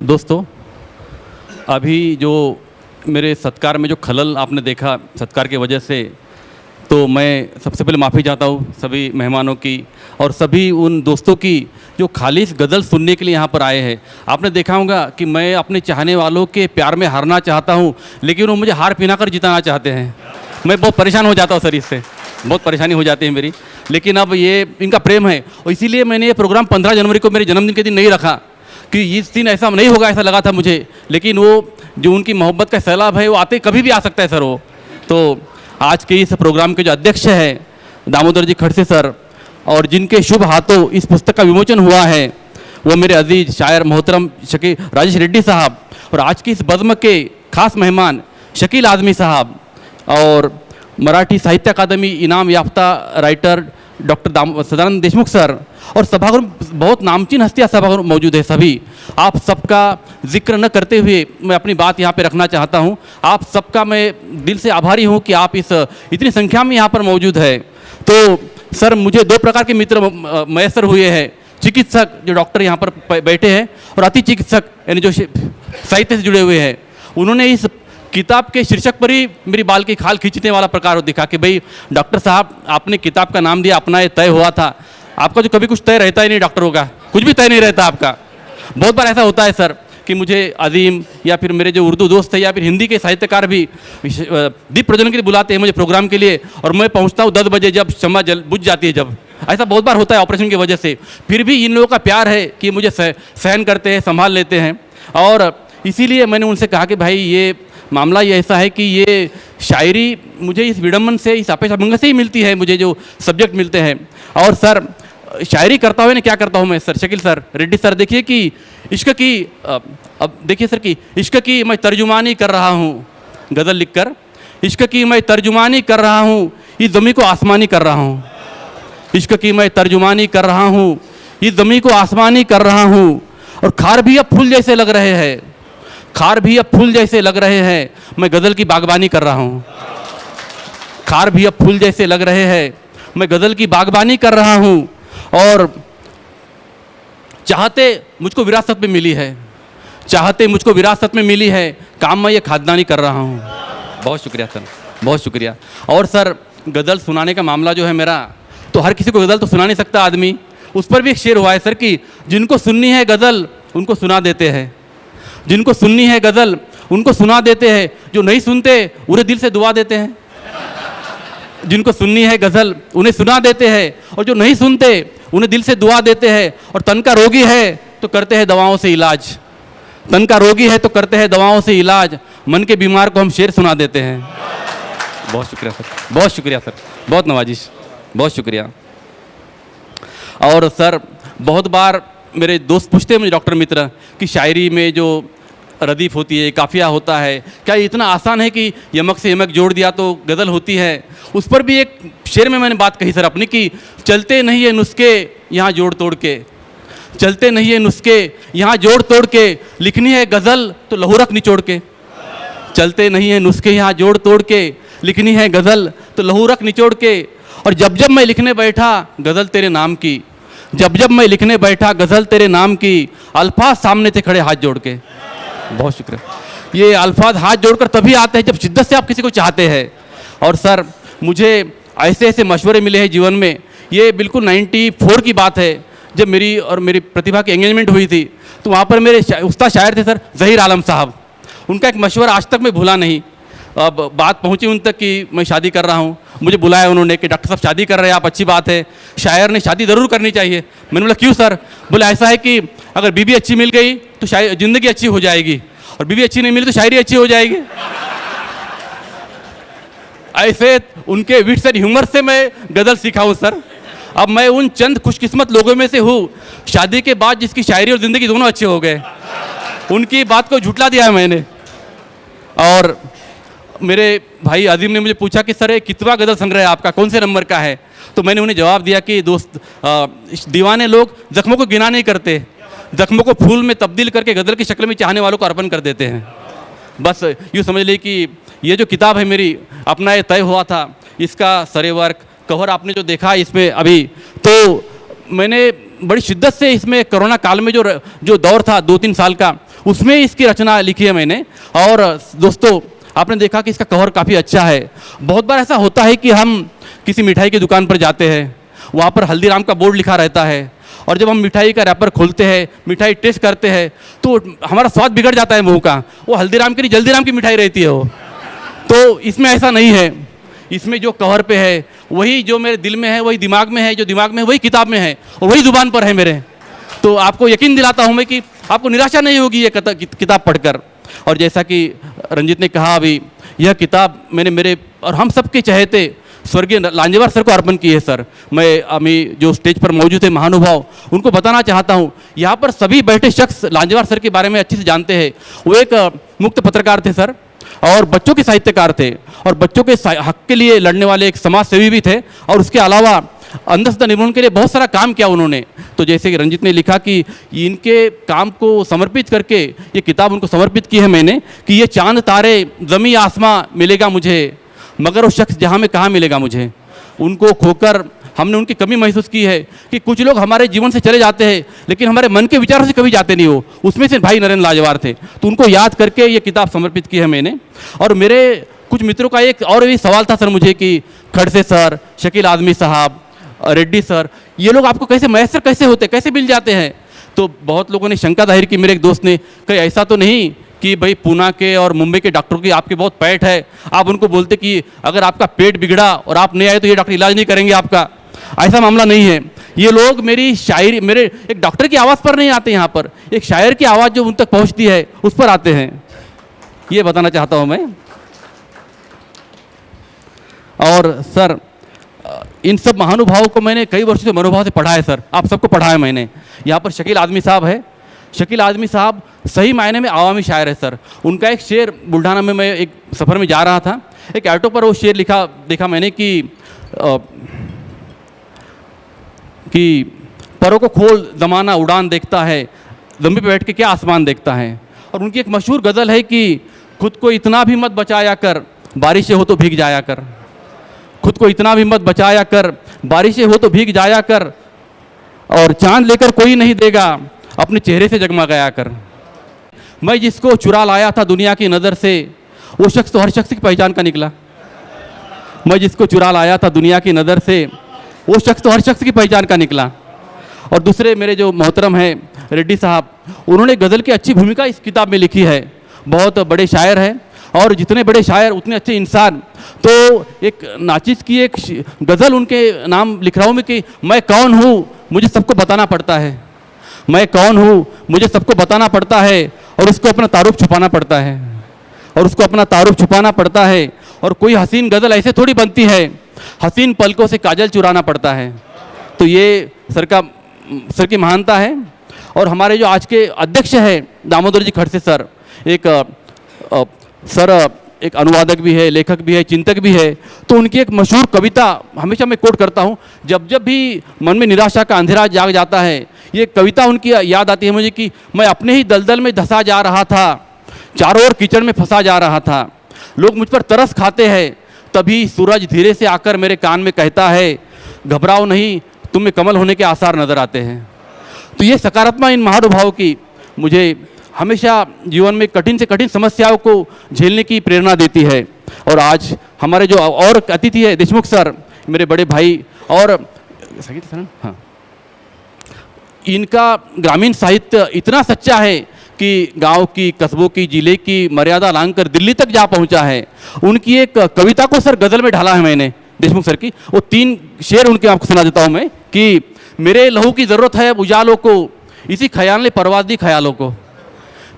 दोस्तों, अभी जो मेरे सत्कार में जो खलल आपने देखा सत्कार की वजह से, तो मैं सबसे पहले माफ़ी चाहता हूँ सभी मेहमानों की और सभी उन दोस्तों की जो खालिस गज़ल सुनने के लिए यहाँ पर आए हैं। आपने देखा होगा कि मैं अपने चाहने वालों के प्यार में हारना चाहता हूँ, लेकिन वो मुझे हार पिला कर जिताना चाहते हैं। मैं बहुत परेशान हो जाता हूँ सर, इससे बहुत परेशानी हो जाती है मेरी, लेकिन अब ये इनका प्रेम है और इसीलिए मैंने ये प्रोग्राम 15 जनवरी को मेरे जन्मदिन के दिन नहीं रखा कि इस दिन ऐसा नहीं होगा, ऐसा लगा था मुझे, लेकिन वो जो उनकी मोहब्बत का सैलाब है वो आते कभी भी आ सकता है सर। वो तो आज के इस प्रोग्राम के जो अध्यक्ष हैं दामोदर जी खड़से सर, और जिनके शुभ हाथों इस पुस्तक का विमोचन हुआ है, वो मेरे अजीज शायर मोहतरम शकील राजेश रेड्डी साहब, और आज की इस बज़्म के खास मेहमान शकील आज़मी साहब, और मराठी साहित्य अकादमी इनाम याफ्ता writer doctor Sadanand Deshmukh sir, और सभागृह बहुत नामचीन हस्तियाँ सभागृह मौजूद है। सभी आप सबका जिक्र न करते हुए मैं अपनी बात यहाँ पे रखना चाहता हूँ। आप सबका मैं दिल से आभारी हूँ कि आप इस इतनी संख्या में यहाँ पर मौजूद है। तो सर, मुझे दो प्रकार के मित्र मैसर हुए हैं, चिकित्सक जो डॉक्टर यहाँ पर बैठे हैं और अति चिकित्सक यानी जो साहित्य से जुड़े हुए हैं। उन्होंने इस किताब के शीर्षक पर ही मेरी बाल की खाल खींचने वाला प्रकार दिखा कि भाई डॉक्टर साहब, आपने किताब का नाम दिया, अपना ये तय हुआ था। आपका जो कभी कुछ तय रहता ही नहीं दॉक्टरों का, कुछ भी तय नहीं रहता आपका। बहुत बार ऐसा होता है सर कि मुझे अजीम या फिर मेरे जो उर्दू दोस्त है या फिर हिंदी के साहित्यकार भी दीप प्रज्वलन के लिए बुलाते हैं मुझे प्रोग्राम के लिए, और मैं पहुंचता हूं 10 बजे जब शम्मा बुझ जाती है। जब ऐसा बहुत बार होता है ऑपरेशन की वजह से, फिर भी इन लोगों का प्यार है कि मुझे सहन करते हैं, संभाल लेते हैं। और इसीलिए मैंने उनसे कहा कि भाई ये मामला ये ऐसा है कि ये शायरी मुझे इस विडम्बन से, इस आपेश अभंग से ही मिलती है, मुझे जो सब्जेक्ट मिलते हैं। और सर, शायरी करता हुआ क्या करता हूँ मैं sir, Shakeel sir, Reddy sir, देखिए कि इश्क की अब देखिए सर कि इश्क की मैं तर्जुमानी कर रहा हूँ गज़ल लिखकर, इश्क की मैं तर्जुमानी कर रहा हूँ, इस ज़मीं को आसमानी कर रहा हूँ। इश्क की मैं तर्जुमानी कर रहा हूँ, इस ज़मीं को आसमानी कर रहा हूँ, और खार भी अब फूल जैसे लग रहे हैं, खार भी अब फूल जैसे लग रहे हैं, मैं गज़ल की बागबानी कर रहा हूँ। खार भी अब फूल जैसे लग रहे हैं, मैं गज़ल की बागबानी कर रहा हूँ, और चाहते मुझको विरासत में मिली है, चाहते मुझको विरासत में मिली है, काम मैं ये खानदानी कर रहा हूँ। बहुत शुक्रिया सर, बहुत शुक्रिया। और सर, गज़ल सुनाने का मामला जो है मेरा, तो हर किसी को गज़ल तो सुना नहीं सकता आदमी, उस पर भी एक शेर हुआ है सर कि जिनको सुननी है गज़ल उनको सुना देते हैं, जिनको सुननी है गज़ल उनको सुना देते हैं, जो नहीं सुनते उन्हें दिल से दुआ देते हैं। जिनको सुननी है गज़ल उन्हें सुना देते हैं, और जो नहीं सुनते उन्हें दिल से दुआ देते हैं। और तन का रोगी है तो करते हैं दवाओं से इलाज, तन का रोगी है तो करते हैं दवाओं से इलाज, मन के बीमार को हम शेर सुना देते हैं। बहुत शुक्रिया सर, बहुत शुक्रिया सर, बहुत नवाजिश, बहुत शुक्रिया। और सर, बहुत बार मेरे दोस्त पूछते हैं मुझे, डॉक्टर मित्र, कि शायरी में जो रदीफ़ होती है, काफ़िया होता है, क्या ये इतना आसान है कि यमक से यमक जोड़ दिया तो गज़ल होती है? उस पर भी एक शेर में मैंने बात कही सर अपनी कि चलते नहीं है नुस्खे यहाँ जोड़ तोड़ के, चलते नहीं है नुस्खे यहाँ जोड़ तोड़ के, लिखनी है गज़ल तो लहू रख निचोड़ के। चलते नहीं है नुस्खे यहाँ जोड़ तोड़ के, लिखनी है गज़ल तो लहू रख निचोड़ के। और जब जब मैं लिखने बैठा गज़ल तेरे नाम की, जब जब मैं लिखने बैठा गज़ल तेरे नाम की, अल्फाज सामने थे खड़े हाथ जोड़ के। बहुत शुक्रिया। ये अल्फाज हाथ जोड़कर तभी आते हैं जब शिद्दत से आप किसी को चाहते हैं। और सर, मुझे ऐसे ऐसे मशवरे मिले हैं जीवन में, ये बिल्कुल 94 की बात है, जब मेरी और मेरी प्रतिभा की एंगेजमेंट हुई थी, तो वहाँ पर मेरे उस्ताद शायर थे सर ज़हीर आलम साहब। उनका एक मशवरा आज तक मैं भूला नहीं। अब बात पहुँची उन तक कि मैं शादी कर रहा हूँ, मुझे बुलाया उन्होंने कि डॉक्टर साहब शादी कर रहे हैं आप, अच्छी बात है, शायर ने शादी ज़रूर करनी चाहिए। मैंने बोला क्यों सर? बोला ऐसा है कि अगर बीवी अच्छी मिल गई तो ज़िंदगी अच्छी हो जाएगी, और बीवी अच्छी नहीं मिली तो शायरी अच्छी हो जाएगी। ऐसे उनके विट्स एंड ह्यूमर से मैं गज़ल सीखा हूँ सर। अब मैं उन चंद खुशकिस्मत लोगों में से हूँ शादी के बाद जिसकी शायरी और ज़िंदगी दोनों अच्छे हो गए। उनकी बात को झुठला दिया है मैंने। और मेरे भाई अजीम ने मुझे पूछा कि सर ये कितना गज़ल संग्रह है आपका, कौन से नंबर का है? तो मैंने उन्हें जवाब दिया कि दोस्त, दीवाने लोग ज़ख्मों को गिना नहीं करते, ज़ख्मों को फूल में तब्दील करके गज़ल की शक्ल में चाहने वालों को अर्पण कर देते हैं। बस यूँ समझ ली कि ये जो किताब है मेरी, अपना ये तय हुआ था, इसका सरे वर्क कवर आपने जो देखा इसमें अभी, तो मैंने बड़ी शिद्दत से इसमें कोरोना काल में जो दौर था 2-3 साल का, उसमें इसकी रचना लिखी है मैंने। और दोस्तों आपने देखा कि इसका कवर काफ़ी अच्छा है। बहुत बार ऐसा होता है कि हम किसी मिठाई की दुकान पर जाते हैं, वहाँ पर हल्दीराम का बोर्ड लिखा रहता है, और जब हम मिठाई का रैपर खोलते हैं, मिठाई टेस्ट करते हैं, तो हमारा स्वाद बिगड़ जाता है मुंह का। वो हल्दीराम की नहीं जल्दीराम की मिठाई रहती है वो। तो इसमें ऐसा नहीं है, इसमें जो कवर पे है वही जो मेरे दिल में है, वही दिमाग में है, जो दिमाग में है वही किताब में है, और वही ज़ुबान पर है मेरे। तो आपको यकीन दिलाता हूँ मैं कि आपको निराशा नहीं होगी ये किताब पढ़कर। और जैसा कि रंजित ने कहा अभी, यह किताब मैंने मेरे और हम सबके चहेते स्वर्गीय लांजेवार सर को अर्पण की है। सर, मैं अभी जो स्टेज पर मौजूद है महानुभाव, उनको बताना चाहता हूँ, यहाँ पर सभी बैठे शख्स लांजेवार सर के बारे में अच्छे से जानते हैं। वो एक मुक्त पत्रकार थे सर, और बच्चों के साहित्यकार थे, और बच्चों के हक के लिए लड़ने वाले एक समाज सेवी भी थे, और उसके अलावा अंधश्रद्धा निर्मूलन के लिए बहुत सारा काम किया उन्होंने। तो जैसे कि रंजित ने लिखा कि इनके काम को समर्पित करके ये किताब उनको समर्पित की है मैंने, कि ये चांद तारे ज़मीं आसमां मिलेगा मुझे, मगर वो शख्स जहाँ में कहाँ मिलेगा मुझे। उनको खोकर हमने उनकी कमी महसूस की है कि कुछ लोग हमारे जीवन से चले जाते हैं, लेकिन हमारे मन के विचारों से कभी जाते नहीं हो। उसमें से भाई नरेंद्र लांजेवार थे, तो उनको याद करके ये किताब समर्पित की है मैंने। और मेरे कुछ मित्रों का एक और भी सवाल था सर मुझे कि खड़से सर, शकील आदमी साहब, रेड्डी सर, ये लोग आपको कैसे मैसर कैसे होते, कैसे मिल जाते हैं? तो बहुत लोगों ने शंका जाहिर की, मेरे एक दोस्त ने, कहीं ऐसा तो नहीं कि भाई पूना के और मुंबई के डॉक्टरों की आपके बहुत पैठ है, आप उनको बोलते कि अगर आपका पेट बिगड़ा और आप नहीं आए तो ये डॉक्टर इलाज नहीं करेंगे आपका? ऐसा मामला नहीं है। ये लोग मेरी शायरी, मेरे एक डॉक्टर की आवाज़ पर नहीं आते, यहाँ पर एक शायर की आवाज़ जो उन तक पहुँचती है उस पर आते हैं, ये बताना चाहता हूँ मैं। और सर, इन सब महानुभावों को मैंने कई वर्षों से मनोभाव से पढ़ा है सर, आप सबको पढ़ा है मैंने। यहाँ पर शकील आदमी साहब है, शकील आदमी साहब सही मायने में अवामी शायर है सर। उनका एक शेर, बुल्ढाना में मैं एक सफ़र में जा रहा था, एक ऑटो पर वो शेर लिखा देखा मैंने कि परों को खोल ज़माना उड़ान देखता है, ज़मीन पे बैठ के क्या आसमान देखता है। और उनकी एक मशहूर गज़ल है कि खुद को इतना भी मत बचाया कर, बारिशें हो तो भीग जाया कर। खुद को इतना भी मत बचाया कर, बारिशें हो तो भीग जाया कर, और चांद लेकर कोई नहीं देगा, अपने चेहरे से जगमगाया कर। मैं जिसको चुरा लाया था दुनिया की नज़र से, वो शख्स तो हर शख्स की पहचान का निकला। मैं जिसको चुरा लाया था दुनिया की नज़र से, वो शख्स तो हर शख्स की पहचान का निकला। और दूसरे मेरे जो मोहतरम हैं रेड्डी साहब, उन्होंने गज़ल की अच्छी भूमिका इस किताब में लिखी है। बहुत बड़े शायर हैं, और जितने बड़े शायर उतने अच्छे इंसान। तो एक नाचिस की एक गज़ल उनके नाम लिख रहा हूँ मैं कि मैं कौन हूँ मुझे सबको बताना पड़ता है, मैं कौन हूँ मुझे सबको बताना पड़ता है, और उसको अपना तारुफ छुपाना पड़ता है, और उसको अपना तारुफ छुपाना पड़ता है। और कोई हसीन गज़ल ऐसे थोड़ी बनती है, हसीन पलकों से काजल चुराना पड़ता है। तो ये सर की महानता है। और हमारे जो आज के अध्यक्ष हैं दामोदर जी खड़से सर, सर एक अनुवादक भी है, लेखक भी है, चिंतक भी है। तो उनकी एक मशहूर कविता हमेशा मैं कोट करता हूँ, जब जब भी मन में निराशा का अंधेरा जाग जाता है, ये कविता उनकी याद आती है मुझे कि मैं अपने ही दलदल में धंसा जा रहा था, चारों ओर कीचड़ में फंसा जा रहा था, लोग मुझ पर तरस खाते हैं, तभी सूरज धीरे से आकर मेरे कान में कहता है, घबराओ नहीं, तुम्हें कमल होने के आसार नज़र आते हैं। तो ये सकारात्मक इन महानुभावों की मुझे हमेशा जीवन में कठिन से कठिन समस्याओं को झेलने की प्रेरणा देती है। और आज हमारे जो और अतिथि है देशमुख सर, मेरे बड़े भाई, और हाँ, इनका ग्रामीण साहित्य इतना सच्चा है कि गांव की, कस्बों की, जिले की मर्यादा लांघकर दिल्ली तक जा पहुंचा है। उनकी एक कविता को सर गज़ल में ढाला है मैंने, देशमुख सर की। वो 3 शेर उनके आपको सुना देता हूँ मैं कि मेरे लहू की ज़रूरत है उजालों को, इसी ख्याल ने परवाज़ दी ख्यालों को।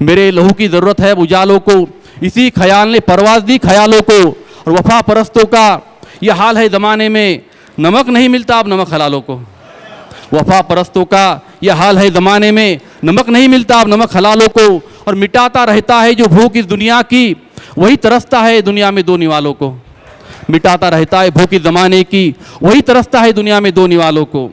मेरे लहू की ज़रूरत है उजालों को, इसी ख्याल ने परवाज़ दी ख्यालों को। और वफा परस्तों का यह हाल है ज़माने में, नमक नहीं मिलता अब नमक हलालों को। वफा परस्तों का यह हाल है ज़माने में, नमक नहीं मिलता अब नमक हलालों को। और मिटाता रहता है जो भूख इस दुनिया की, वही तरसता है दुनिया में दो निवालों को। मिटाता रहता है भूख इस ज़माने की, वही तरसता है दुनिया में दो निवालों को।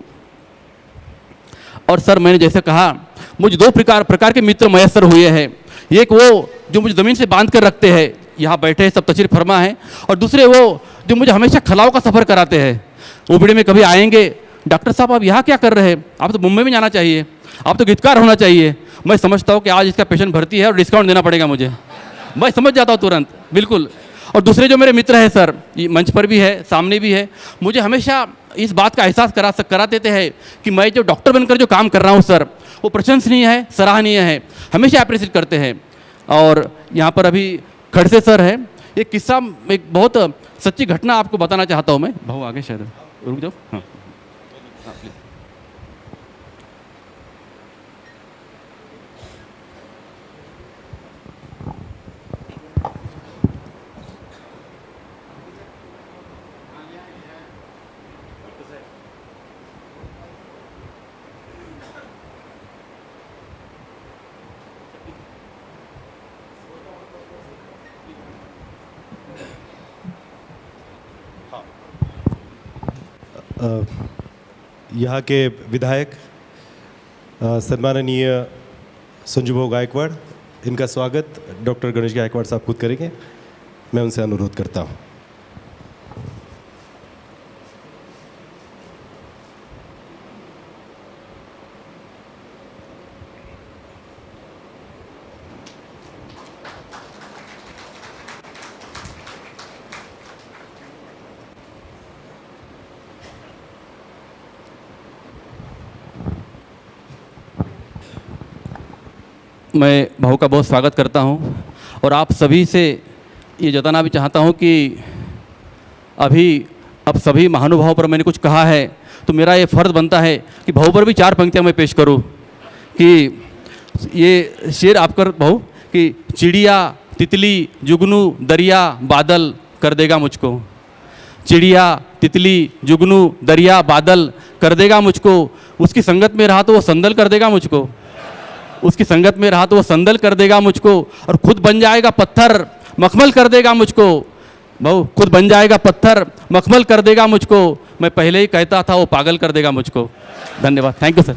और सर, मैंने जैसे कहा, मुझे 2 प्रकार के मित्र मयसर हुए हैं। एक वो जो मुझे ज़मीन से बांध कर रखते हैं, यहाँ बैठे सब तशरीफ फरमा है, और दूसरे वो जो मुझे हमेशा खलाओं का सफ़र कराते हैं। ओपीडी में कभी आएंगे, डॉक्टर साहब आप यहाँ क्या कर रहे हैं, आप तो मुंबई में जाना चाहिए, आप तो गीतकार होना चाहिए। मैं समझता हूँ कि आज इसका पेशेंट भर्ती है और डिस्काउंट देना पड़ेगा मुझे, मैं समझ जाता हूँ तुरंत, बिल्कुल। और दूसरे जो मेरे मित्र हैं सर, ये मंच पर भी है, सामने भी है, मुझे हमेशा इस बात का एहसास करा देते हैं कि मैं जो डॉक्टर बनकर जो काम कर रहा हूँ सर, वो प्रशंसनीय है, सराहनीय है, हमेशा अप्रिशिएट करते हैं। और यहाँ पर अभी खड़से सर है, एक किस्सा, एक बहुत सच्ची घटना आपको बताना चाहता हूँ मैं। भाऊ आगे शायद रुक जाओ, हाँ प्लीज। यहाँ के विधायक सम्माननीय संजू गायकवाड़, इनका स्वागत डॉक्टर गणेश गायकवाड़ साहब खुद करेंगे। मैं उनसे अनुरोध करता हूँ। मैं भाऊ का बहुत स्वागत करता हूं और आप सभी से ये जताना भी चाहता हूं कि अब सभी महानुभावों पर मैंने कुछ कहा है तो मेरा ये फ़र्ज़ बनता है कि भाऊ पर भी 4 पंक्तियां मैं पेश करूं कि ये शेर आप कर भाऊ कि चिड़िया तितली जुगनू दरिया बादल कर देगा मुझको, चिड़िया तितली जुगनू दरिया बादल कर देगा मुझको, उसकी संगत में रहा तो वो संदल कर देगा मुझको, उसकी संगत में रहा तो वो संदल कर देगा मुझको, और खुद बन जाएगा पत्थर मखमल कर देगा मुझको। भाऊ खुद बन जाएगा पत्थर मखमल कर देगा मुझको, मैं पहले ही कहता था वो पागल कर देगा मुझको। धन्यवाद, थैंक यू सर।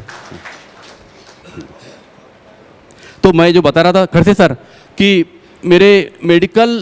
तो मैं जो बता रहा था खड़से सर कि मेरे मेडिकल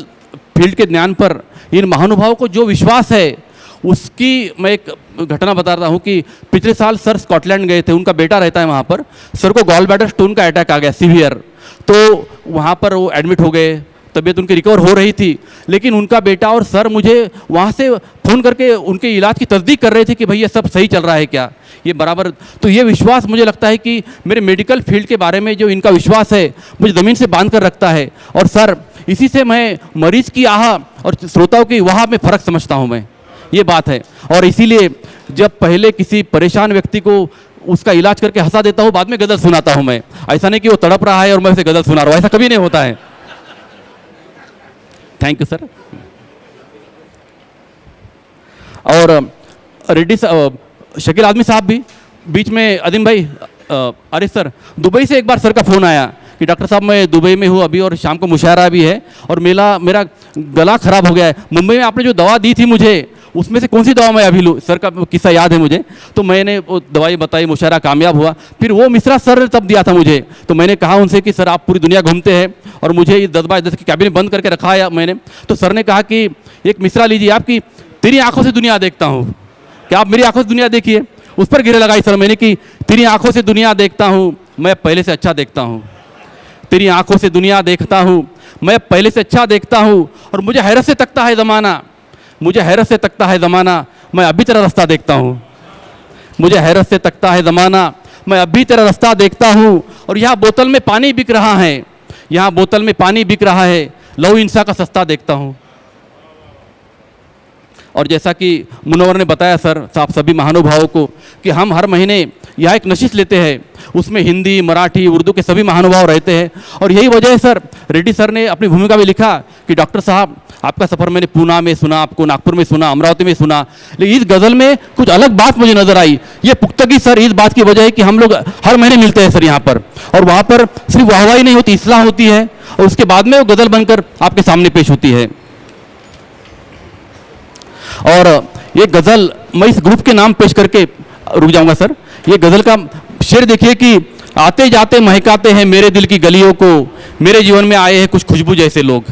फील्ड के ज्ञान पर इन महानुभावों को जो विश्वास है, उसकी मैं एक घटना बता रहा हूँ कि पिछले साल सर स्कॉटलैंड गए थे, उनका बेटा रहता है वहाँ पर, सर को गॉल ब्लैडर स्टोन का अटैक आ गया सीवियर, तो वहाँ पर वो एडमिट हो गए, तबीयत उनकी रिकवर हो रही थी, लेकिन उनका बेटा और सर मुझे वहाँ से फ़ोन करके उनके इलाज की तस्दीक कर रहे थे कि भैया सब सही चल रहा है क्या, ये बराबर। तो ये विश्वास मुझे लगता है कि मेरे मेडिकल फील्ड के बारे में जो इनका विश्वास है मुझे ज़मीन से बांध कर रखता है। और सर इसी से मैं मरीज़ की आह और श्रोताओं की वाह में फ़र्क समझता हूँ, मैं ये बात है। और इसीलिए जब पहले किसी परेशान व्यक्ति को उसका इलाज करके हंसा देता हूँ, बाद में गज़ल सुनाता हूँ मैं, ऐसा नहीं कि वो तड़प रहा है और मैं उसे गज़ल सुना रहा हूँ, ऐसा कभी नहीं होता है। Thank you sir. और रेड्डी शकील आदमी साहब भी बीच में, अदीम भाई, अरे सर दुबई से एक बार सर का फ़ोन आया कि डॉक्टर साहब मैं दुबई में हूँ अभी और शाम को मुशायरा भी है और मेरा गला ख़राब हो गया है, मुंबई में आपने जो दवा दी थी मुझे उसमें से कौन सी दवा मैं अभी लूँ, सर का किस्सा याद है मुझे। तो मैंने वो दवाई बताई, मुशायरा कामयाब हुआ। फिर वो मिश्रा सर ने तब दिया था मुझे, तो मैंने कहा उनसे कि सर आप पूरी दुनिया घूमते हैं और मुझे ये 10x10 की कैबिन बंद करके रखा है मैंने, तो सर ने कहा कि एक मिश्रा लीजिए, आपकी तेरी आंखों से दुनिया देखता हूँ, क्या आप मेरी आंखों से दुनिया देखिए। उस पर गिरे लगाई सर मैंने कि तेरी आंखों से दुनिया देखता हूँ मैं पहले से अच्छा देखता हूँ, तेरी आंखों से दुनिया देखता हूँ मैं पहले से अच्छा देखता हूँ, और मुझे हैरत से तकता है ज़माना, मुझे हैरत से तकता है ज़माना मैं अभी तेरा रास्ता देखता हूँ, मुझे हैरत से तकता है ज़माना मैं अभी तेरा रास्ता देखता हूँ। और यहाँ बोतल में पानी बिक रहा है, यहाँ बोतल में पानी बिक रहा है, लहू इंसा का सस्ता देखता हूँ। और जैसा कि मुनव्वर ने बताया सर आप सभी महानुभावों को कि हम हर महीने यहाँ एक नशिश लेते हैं, उसमें हिंदी मराठी उर्दू के सभी महानुभाव रहते हैं। और यही वजह है सर, रेड्डी सर ने अपनी भूमिका में लिखा कि डॉक्टर साहब आपका सफ़र मैंने पूना में सुना, आपको नागपुर में सुना, अमरावती में सुना, लेकिन इस गज़ल में कुछ अलग बात मुझे नज़र आई। ये पुख्तगी सर इस बात की वजह है कि हम लोग हर महीने मिलते हैं सर यहाँ पर, और वहाँ पर सिर्फ वाहवाही नहीं होती, इस्लाह होती है, और उसके बाद में वो गज़ल बनकर आपके सामने पेश होती है। और ये गज़ल मैं इस ग्रुप के नाम पेश करके रुक जाऊंगा सर। ये गज़ल का शेर देखिए कि आते जाते महकाते हैं मेरे दिल की गलियों को, मेरे जीवन में आए हैं कुछ खुशबू जैसे लोग,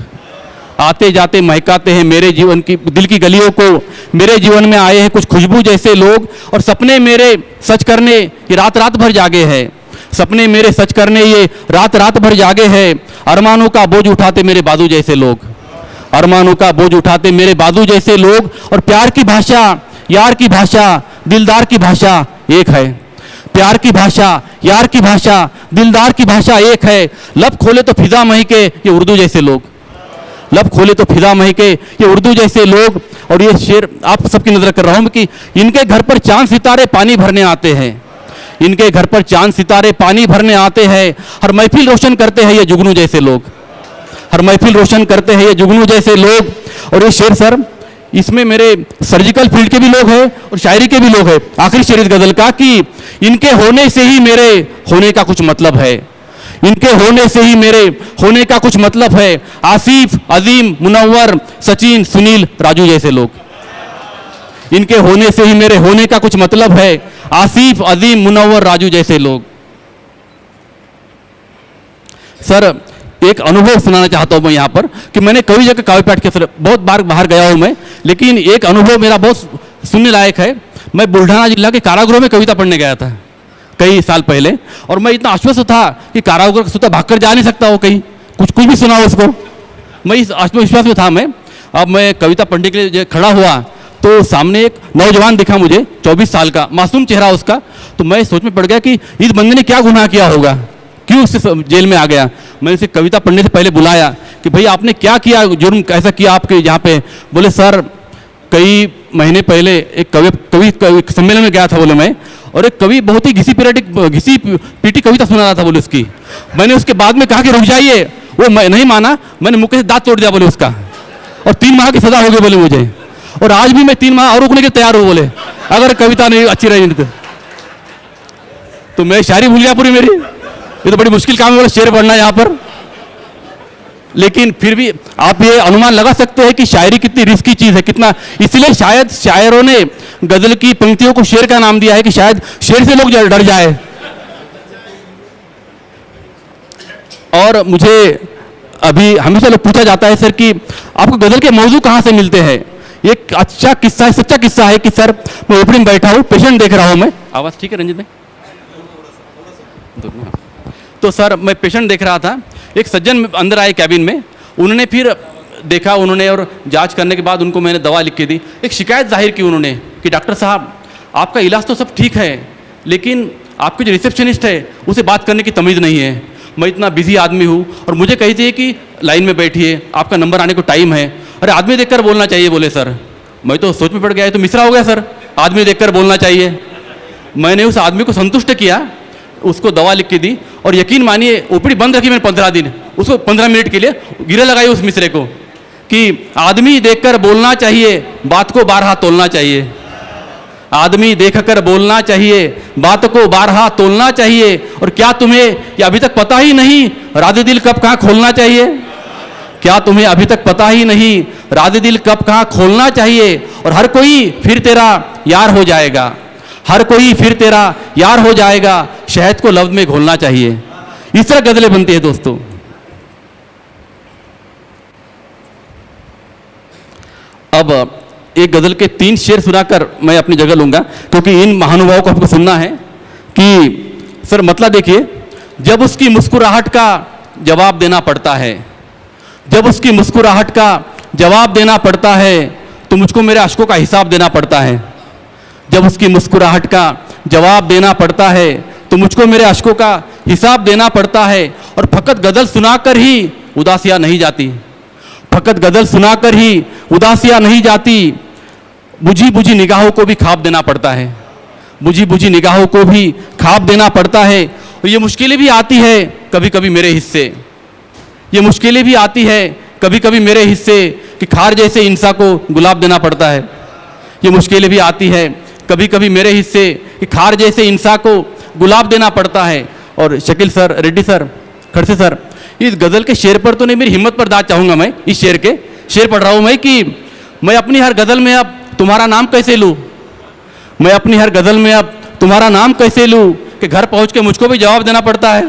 आते जाते महकाते हैं मेरे जीवन की दिल की गलियों को, मेरे जीवन में आए हैं कुछ खुशबू जैसे लोग, और सपने मेरे सच करने की रात रात भर जागे हैं, सपने मेरे सच करने ये रात रात भर जागे हैं, अरमानों का बोझ उठाते मेरे बाजू जैसे लोग, अरमानों का बोझ उठाते मेरे बाजू जैसे लोग। और प्यार की भाषा, यार की भाषा, दिलदार की भाषा एक है। प्यार की भाषा, यार की भाषा, दिलदार की भाषा एक है। लब खोले तो फिजा महके ये उर्दू जैसे लोग, लब खोले तो फिजा महके ये उर्दू जैसे लोग। और ये शेर आप सबकी नजर कर रहा हूं कि इनके घर पर चांद सितारे पानी भरने आते हैं, इनके घर पर चांद सितारे पानी भरने आते हैं। हर महफिल रोशन करते हैं ये जुगनू जैसे लोग, हर महफिल रोशन करते हैं ये जुगनू जैसे लोग। और ये शेर सर, इसमें मेरे सर्जिकल फील्ड के भी लोग हैं और शायरी के भी लोग हैं। आखिरी शेर इस गजल का कि इनके होने से ही मेरे होने का कुछ मतलब है, इनके होने से ही मेरे होने का कुछ मतलब है। आसिफ, अजीम, मुनव्वर, सचिन, सुनील, राजू जैसे लोग, इनके होने से ही मेरे होने का कुछ मतलब है। आसिफ, अजीम, मुनव्वर, राजू जैसे लोग। सर एक अनुभव सुनाना चाहता हूं मैं यहाँ पर कि मैंने कई जगह काव्य पाठ के बहुत बार बाहर गया हूं मैं, लेकिन एक अनुभव मेरा बहुत सुनने लायक है। मैं बुल्ढाना जिला के कारागृह में कविता पढ़ने गया था कई साल पहले, और मैं इतना आश्वस्त था कि कारागृह से भागकर जा नहीं सकता हो, कहीं कुछ भी सुना हो उसको, मैं इस आत्मविश्वास में था मैं। अब मैं कविता पढ़ने के लिए खड़ा हुआ तो सामने एक नौजवान दिखा मुझे, 24 साल का, मासूम चेहरा उसका। तो मैं सोच में पड़ गया कि इस बंदे ने क्या गुनाह किया होगा, क्यों उससे जेल में आ गया। मैंने उसे कविता पढ़ने से पहले बुलाया कि भाई आपने क्या किया, जुर्म ऐसा किया आपके यहाँ पे। बोले सर कई महीने पहले एक कवि सम्मेलन में गया था बोले मैं, और एक कवि बहुत ही घिसी पीटी कविता सुना रहा था बोले उसकी। मैंने उसके बाद में कहा कि रुक जाइए, वो नहीं माना, मैंने मुक्के से दांत तोड़ दिया बोले उसका, और 3 माह की सजा हो गई बोले मुझे। और आज भी मैं 3 माह और रुकने के तैयार हूँ बोले, अगर कविता नहीं अच्छी रही तो मैं शायरी भूल गया पूरी मेरी। ये तो बड़ी मुश्किल काम है बोले शेर पढ़ना यहाँ पर। लेकिन फिर भी आप ये अनुमान लगा सकते हैं कि शायरी कितनी रिस्की चीज है, कितना। इसलिए शायद शायरों ने गजल की पंक्तियों को शेर का नाम दिया है कि शायद शेर से लोग डर जाए। और मुझे अभी हमेशा लोग पूछा जाता है सर कि आपको गजल के मौजू कहाँ से मिलते हैं। एक अच्छा किस्सा है, सच्चा किस्सा है कि सर मैं ओपनिंग बैठा हूँ, पेशेंट देख रहा हूँ मैं। आवाज ठीक है रंजित भाई? तो सर मैं पेशेंट देख रहा था, एक सज्जन अंदर आए कैबिन में, उन्होंने फिर देखा उन्होंने, और जांच करने के बाद उनको मैंने दवा लिख के दी। एक शिकायत जाहिर की उन्होंने कि डॉक्टर साहब आपका इलाज तो सब ठीक है, लेकिन आपके जो रिसेप्शनिस्ट है उसे बात करने की तमीज़ नहीं है। मैं इतना बिजी आदमी हूँ और मुझे कहती है कि लाइन में बैठिए, आपका नंबर आने को टाइम है। अरे आदमी देखकर बोलना चाहिए बोले सर। मैं तो सोच में पड़ गया, तो मिसरा हो गया सर, आदमी देखकर बोलना चाहिए। मैंने उस आदमी को संतुष्ट किया, उसको दवा लिख के दी, और यकीन मानिए ओपीडी बंद रखी मैंने 15 दिन, उसको 15 मिनट के लिए गिरे लगाई उस मिसरे को कि आदमी देखकर बोलना चाहिए, बात को बारहा तोलना चाहिए। आदमी देखकर बोलना चाहिए, बात को बारहा तोलना चाहिए। और क्या तुम्हें ये अभी तक पता ही नहीं राज दिल कब कहाँ खोलना चाहिए? क्या तुम्हें अभी तक पता ही नहीं राज दिल कब कहाँ खोलना चाहिए? और हर कोई फिर तेरा यार हो जाएगा, हर कोई फिर तेरा यार हो जाएगा, शहद को लफ्ज में घोलना चाहिए। इस तरह गजलें बनती है दोस्तों। अब एक गजल के 3 शेर सुनाकर मैं अपनी जगह लूंगा, क्योंकि इन महानुभावों को आपको सुनना है कि सर मतलब देखिए, जब उसकी मुस्कुराहट का जवाब देना पड़ता है, जब उसकी मुस्कुराहट का जवाब देना पड़ता है, तो मुझको मेरे अश्कों का हिसाब देना पड़ता है। जब उसकी मुस्कुराहट का जवाब देना पड़ता है, तो मुझको मेरे अश्कों का हिसाब देना पड़ता है। और फकत गजल सुनाकर ही उदासियाँ नहीं जाती, फकत गजल सुनाकर ही उदासियाँ नहीं जाती। बुझी बुझी निगाहों को भी ख्वाब देना पड़ता है, बुझी बुझी निगाहों को भी ख्वाब देना पड़ता है। और ये मुश्किलें भी आती है कभी कभी मेरे हिस्से, ये मुश्किलें भी आती है कभी कभी मेरे हिस्से कि खार जैसे इंसान को गुलाब देना पड़ता है। ये मुश्किलें भी आती है कभी कभी मेरे हिस्से कि खार जैसे इंसान को गुलाब देना पड़ता है। और Shakeel sir, Reddy sir, Khadse sir, इस गज़ल के शेर पर तो नहीं, मेरी हिम्मत पर दाद चाहूँगा मैं। इस शेर के शेर पढ़ रहा हूँ मैं कि मैं अपनी हर गज़ल में अब तुम्हारा नाम कैसे लूँ, मैं अपनी हर गज़ल में अब तुम्हारा नाम कैसे लूँ कि घर पहुँच के मुझको भी जवाब देना पड़ता है।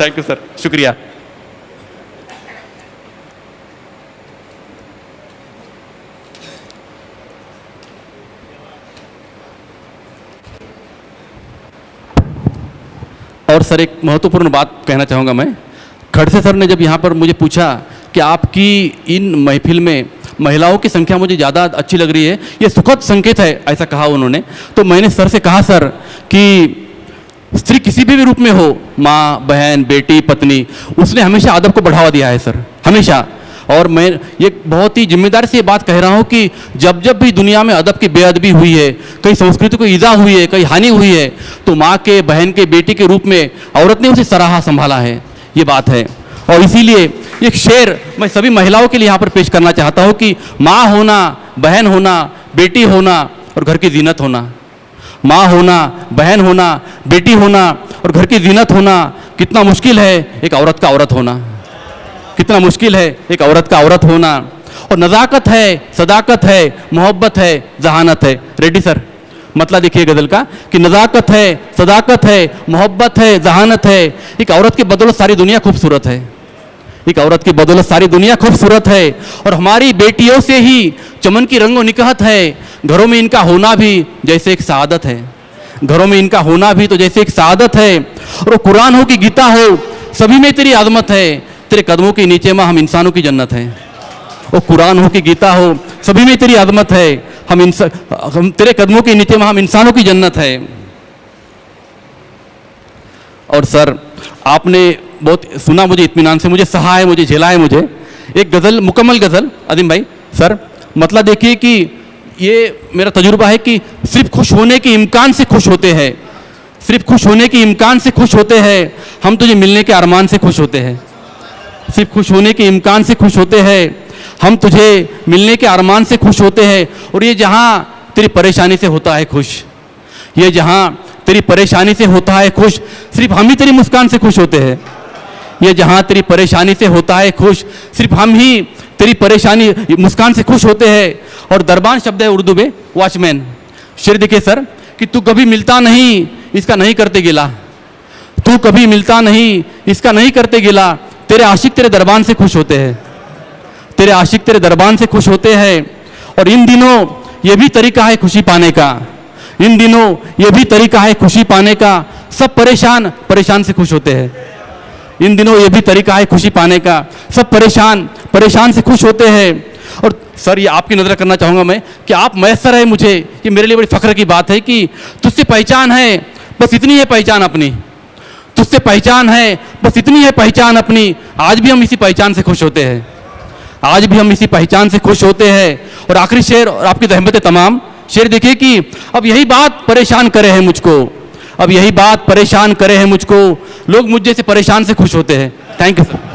थैंक यू सर, शुक्रिया। और सर एक महत्वपूर्ण बात कहना चाहूँगा मैं। खड़से सर ने जब यहाँ पर मुझे पूछा कि आपकी इन महफिल में महिलाओं की संख्या मुझे ज़्यादा अच्छी लग रही है, ये सुखद संकेत है, ऐसा कहा उन्होंने। तो मैंने सर से कहा सर कि स्त्री किसी भी रूप में हो, माँ, बहन, बेटी, पत्नी, उसने हमेशा अदब को बढ़ावा दिया है सर, हमेशा। और मैं ये बहुत ही जिम्मेदारी से ये बात कह रहा हूँ कि जब जब भी दुनिया में अदब की बेअदबी हुई है, कहीं संस्कृति को ईजा हुई है, कहीं हानि हुई है, तो माँ के, बहन के, बेटी के रूप में औरत ने उसे सराहा, संभाला है, ये बात है। और इसीलिए एक शेर मैं सभी महिलाओं के लिए यहाँ पर पेश करना चाहता हूँ कि माँ होना, बहन होना, बेटी होना और घर की जीनत होना। माँ होना, बहन होना, बेटी होना और घर की जीनत होना, कितना मुश्किल है एक औरत का औरत होना, कितना मुश्किल है एक औरत का औरत होना। और नज़ाकत है, सदाकत है, मोहब्बत है, जहानत है। रेड्डी सर, मतलब देखिए गज़ल का कि नज़ाकत है, सदाकत है, मोहब्बत है, जहानत है। एक औरत की बदौलत सारी दुनिया खूबसूरत है, एक औरत की बदौलत सारी दुनिया खूबसूरत है। और हमारी बेटियों से ही चमन की रंगो निकहत है। घरों में इनका होना भी जैसे एक सआदत है, घरों में इनका होना भी तो जैसे एक सआदत है। और वो कुरान हो कि गीता हो, सभी में तेरी आज़मत है। तेरे कदमों के नीचे माँ हम इंसानों की जन्नत है। वो कुरान हो कि गीता हो, सभी में तेरी आज़मत है, हम तेरे कदमों के नीचे माँ हम इंसानों की जन्नत है। और सर आपने बहुत सुना, मुझे इत्मीनान से, मुझे सहा है, मुझे झेला है। मुझे एक गज़ल, मुकम्मल गज़ल अदीम भाई सर, मतलब देखिए कि ये मेरा तजुर्बा है कि सिर्फ खुश होने के इम्कान से खुश होते हैं, सिर्फ खुश होने के इम्कान से खुश होते हैं, हम तुझे मिलने के अरमान से खुश होते हैं। सिर्फ खुश होने के इम्कान से खुश होते हैं, हम तुझे मिलने के अरमान से खुश होते हैं। और ये जहाँ तेरी परेशानी से होता है खुश, ये जहाँ तेरी परेशानी से होता है खुश, सिर्फ हम ही तेरी मुस्कान से खुश होते हैं। ये जहाँ तेरी परेशानी से होता है खुश, सिर्फ हम ही तेरी परेशानी मुस्कान से खुश होते हैं। और दरबान शब्द है उर्दू में वॉचमैन। शेर देखिए सर कि तू कभी मिलता नहीं, इसका नहीं करते गिला, तू कभी मिलता नहीं, इसका नहीं करते गिला। तेरे आशिक तेरे दरबान से खुश होते हैं, तेरे आशिक तेरे दरबान से खुश होते हैं। और इन दिनों ये भी तरीका है खुशी पाने का, इन दिनों ये भी तरीका है खुशी पाने का। सब परेशान परेशान से खुश होते हैं, इन दिनों ये भी तरीका है खुशी पाने का। सब परेशान परेशान से खुश होते हैं। और सर ये आपकी नज़र करना चाहूँगा मैं कि आप मैसर है मुझे, ये मेरे लिए बड़ी फ़ख्र की बात है कि तुझसे पहचान है, बस इतनी है पहचान अपनी, तुझसे पहचान है, बस इतनी है पहचान अपनी। आज भी हम इसी पहचान से खुश होते हैं, आज भी हम इसी पहचान से खुश होते हैं। और आखिरी शेर, और आपकी रहमत तमाम, शेर देखिए कि अब यही बात परेशान करे है मुझको, अब यही बात परेशान करे है मुझको, लोग मुझ जैसे परेशान से खुश होते हैं। Thank you sir.